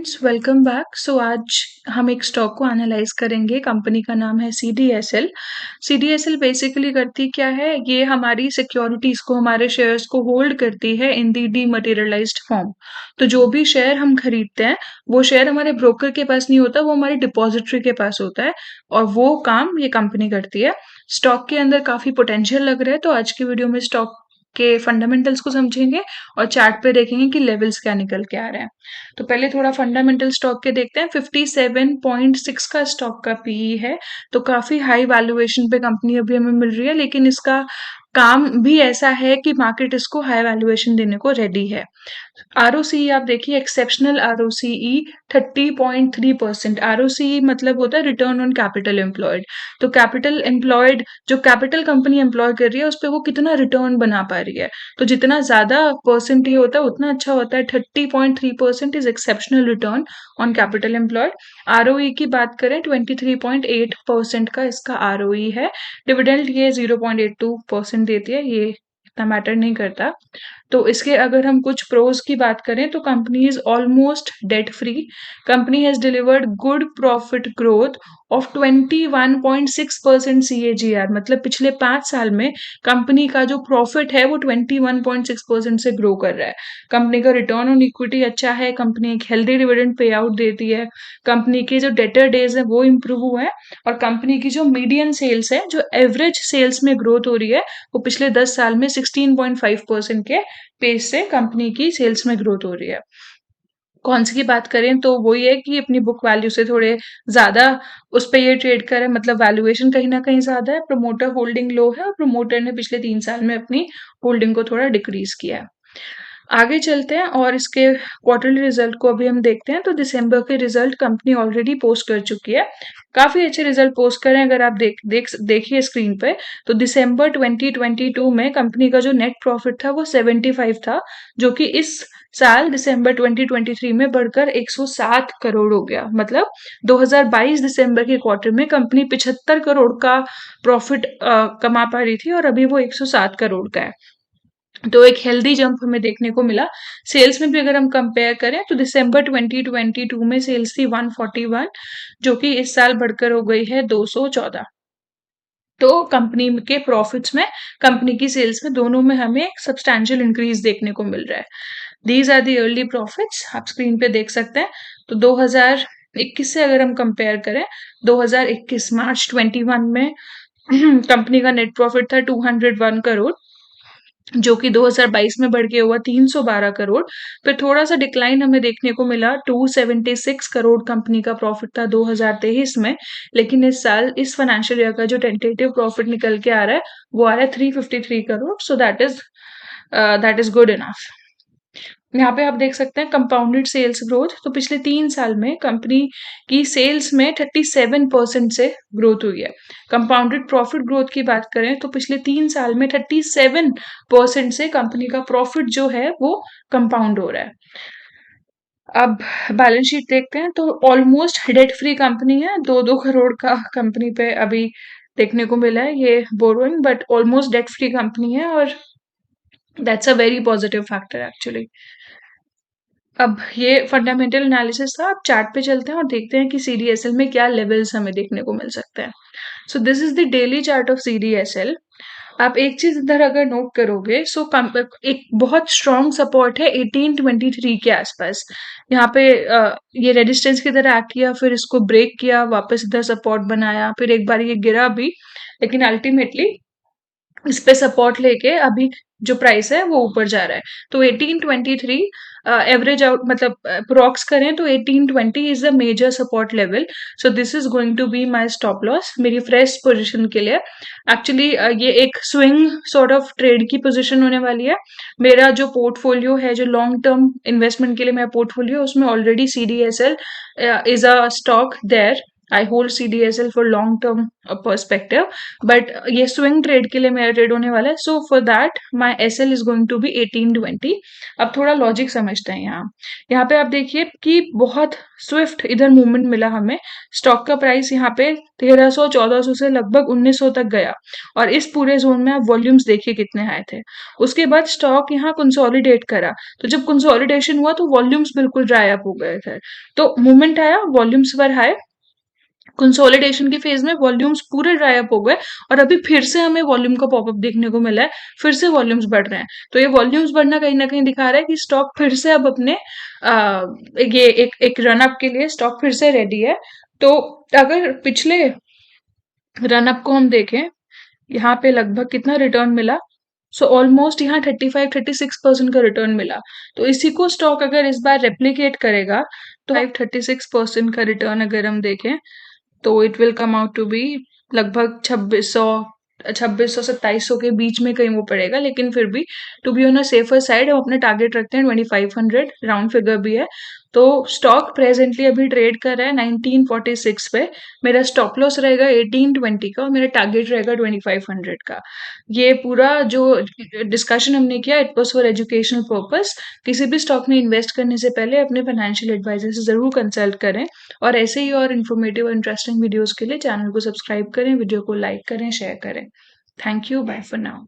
Friends, welcome back. आज हम एक स्टॉक को एनालाइज करेंगे। कंपनी का नाम है सीडीएसएल। सीडीएसएल बेसिकली करती क्या है, ये हमारी सिक्योरिटीज को, हमारे शेयर्स को होल्ड करती है इन दी डीमटेरियलाइज्ड फॉर्म। तो जो भी शेयर हम खरीदते हैं वो शेयर हमारे ब्रोकर के पास नहीं होता, वो हमारी डिपॉजिटरी के पास होता है और वो काम ये कंपनी करती है। स्टॉक के अंदर काफी पोटेंशियल लग रहा है, तो आज की वीडियो में स्टॉक के फंडामेंटल्स को समझेंगे और चार्ट पे देखेंगे कि लेवल्स क्या निकल के आ रहे हैं। तो पहले थोड़ा फंडामेंटल स्टॉक के देखते हैं। 57.6 का स्टॉक का पीई है, तो काफी हाई वैल्यूएशन पे कंपनी अभी हमें मिल रही है, लेकिन इसका काम भी ऐसा है कि मार्केट इसको हाई वैल्यूएशन देने को रेडी है। आरओसीई आप देखिए, एक्सेप्शनल आरओसीई 30.3%। आरओसीई मतलब होता है रिटर्न ऑन कैपिटल एम्प्लॉयड। तो कैपिटल एम्प्लॉयड, जो कैपिटल कंपनी एम्प्लॉय कर रही है उस पर वो कितना रिटर्न बना पा रही है। तो जितना ज्यादा परसेंट ये होता है उतना अच्छा होता है। 30.3% is exceptional return on capital employed. ROE की बात करें, 23.8% का इसका आरओई है। डिविडेंड ये 0.82% देती है, ये इतना मैटर नहीं करता। तो इसके अगर हम कुछ प्रोज की बात करें तो company is almost debt free. Company has delivered good profit growth of 21.6% CAGR, मतलब पिछले 5 साल में कंपनी का जो प्रॉफिट है वो 21.6% से ग्रो कर रहा है। कंपनी का रिटर्न ऑन इक्विटी अच्छा है, कंपनी एक हेल्दी डिविडेंड पे आउट देती है, कंपनी के जो डेटर डेज है वो इम्प्रूव हुए हैं और कंपनी की जो मीडियन सेल्स है, जो एवरेज सेल्स में ग्रोथ हो रही है, वो पिछले 10 साल में 16.5% के पेस से कंपनी की सेल्स में ग्रोथ हो रही है। कौन सी की बात करें तो वो ये है कि अपनी बुक वैल्यू से थोड़े ज्यादा उस पे ये ट्रेड करे, मतलब वैल्यूएशन कहीं ना कहीं ज्यादा है। प्रमोटर होल्डिंग लो है और प्रमोटर ने पिछले 3 साल में अपनी होल्डिंग को थोड़ा डिक्रीज किया है। आगे चलते हैं और इसके क्वार्टरली रिजल्ट को अभी हम देखते हैं। तो दिसंबर के रिजल्ट कंपनी ऑलरेडी पोस्ट कर चुकी है, काफी अच्छे रिजल्ट पोस्ट करें। अगर आप देखिए स्क्रीन पे, तो दिसंबर 2022 में कंपनी का जो नेट प्रॉफिट था वो 75 था, जो कि इस साल दिसंबर 2023 में बढ़कर 107 करोड़ हो गया। मतलब 2022 दिसंबर के क्वार्टर में कंपनी 75 करोड़ का प्रॉफिट कमा पा रही थी और अभी वो 107 करोड़ का है। तो एक हेल्दी जंप हमें देखने को मिला। सेल्स में भी अगर हम कंपेयर करें तो दिसंबर 2022 में सेल्स थी 141, जो कि इस साल बढ़कर हो गई है 214। तो कंपनी के प्रॉफिट्स में, कंपनी की सेल्स में, दोनों में हमें एक सब्सटैंशियल इंक्रीज देखने को मिल रहा है। These are the early profits, आप स्क्रीन पे देख सकते हैं। तो 2021 से अगर हम कंपेयर करें, 2021 मार्च 21 में कंपनी का नेट प्रॉफिट था 201 करोड़, जो कि 2022 में बढ़ के हुआ 312 करोड़। फिर थोड़ा सा डिक्लाइन हमें देखने को मिला, 276 करोड़ कंपनी का प्रॉफिट था 2023 में, लेकिन इस साल, इस फाइनेंशियल ईयर का जो टेंटेटिव प्रॉफिट निकल के आ रहा है वो आ रहा है 353 crore. So that is good enough. यहाँ पे आप देख सकते हैं कंपाउंडेड सेल्स ग्रोथ। तो पिछले 3 साल में कंपनी की सेल्स में 37% से ग्रोथ हुई है। कंपाउंडेड प्रॉफिट ग्रोथ की बात करें तो पिछले 3 साल में 37% से कंपनी का प्रॉफिट जो है वो कंपाउंड हो रहा है। अब बैलेंस शीट देखते हैं तो ऑलमोस्ट डेट फ्री कंपनी है। 2-2 करोड़ का कंपनी पे अभी देखने को मिला है ये borrowing, but almost debt free company है और that's a very positive factor actually. अब ये फंडामेंटल एनालिसिस था। अब चार्ट पे चलते हैं और देखते हैं कि सीडीएसएल में क्या लेवल्स हमें देखने को मिल सकते हैं। सो this is the daily chart of CDSL. आप एक चीज इधर अगर नोट करोगे, एक बहुत स्ट्रॉन्ग सपोर्ट है 1823 के आसपास। यहाँ पे ये रेजिस्टेंस की तरह एक्ट किया, फिर इसको ब्रेक किया, वापस इधर सपोर्ट बनाया, फिर एक बार ये गिरा भी, लेकिन अल्टीमेटली इस पे सपोर्ट लेके अभी जो प्राइस है वो ऊपर जा रहा है। तो 1823 एवरेज आउट, मतलब प्रॉक्स करें तो 1820 is the major support level. So this is going to be my stop loss मेरी फ्रेश पोजीशन के लिए। एक्चुअली ये एक स्विंग सॉर्ट ऑफ ट्रेड की पोजीशन होने वाली है। मेरा जो पोर्टफोलियो है, जो लॉन्ग टर्म इन्वेस्टमेंट के लिए मेरा पोर्टफोलियो, उसमें already CDSL is a stock there. I hold CDSL for long term perspective, but ये स्विंग ट्रेड के लिए मेरा ट्रेड होने वाला है। So for that my SL is going to be 1820। अब थोड़ा लॉजिक समझते हैं यहाँ। यहाँ पे आप देखिए कि बहुत स्विफ्ट इधर मूवमेंट मिला हमें। स्टॉक का प्राइस यहाँ पे 1300-1400 से लगभग 1900 तक गया, और इस पूरे जोन में आप वॉल्यूम्स देखिए कितने हाई थे। उसके बाद स्टॉक यहाँ कंसोलिडेट करा, तो जब कंसोलिडेशन हुआ तो वॉल्यूम्स बिल्कुल ड्राई अप हो गए थे। तो मूवमेंट आया, वॉल्यूम्स वर हाई, कंसोलिडेशन की फेज में वॉल्यूम्स पूरे ड्राई अप हो गए, और अभी फिर से हमें वॉल्यूम का पॉपअप देखने को मिला है, फिर से वॉल्यूम्स बढ़ रहे हैं। तो ये वॉल्यूम्स बढ़ना कहीं ना कहीं दिखा रहा है कि स्टॉक फिर से अब अपने ये एक रन अप के लिए स्टॉक फिर से रेडी है। तो अगर पिछले रन अप को हम देखें, यहाँ पे लगभग कितना रिटर्न मिला, सो ऑलमोस्ट यहाँ 35-36% का रिटर्न मिला। तो इसी को स्टॉक अगर इस बार रेप्लिकेट करेगा, तो 36% का रिटर्न अगर हम देखें, तो it will come out to be लगभग 2600 के बीच में कहीं वो पड़ेगा। लेकिन फिर भी to be on a safer side हम अपने टारगेट रखते हैं 2500, राउंड फिगर भी है। तो स्टॉक प्रेजेंटली अभी ट्रेड कर रहा है 1946 पे। मेरा स्टॉप लॉस रहेगा 1820 का, और मेरा टारगेट रहेगा 2500 का। ये पूरा जो डिस्कशन हमने किया, it was for educational purpose. किसी भी स्टॉक में इन्वेस्ट करने से पहले अपने फाइनेंशियल एडवाइजर से जरूर कंसल्ट करें। और ऐसे ही और इन्फॉर्मेटिव और इंटरेस्टिंग वीडियोस के लिए चैनल को सब्सक्राइब करें, वीडियो को लाइक करें, शेयर करें। Thank you, bye for now.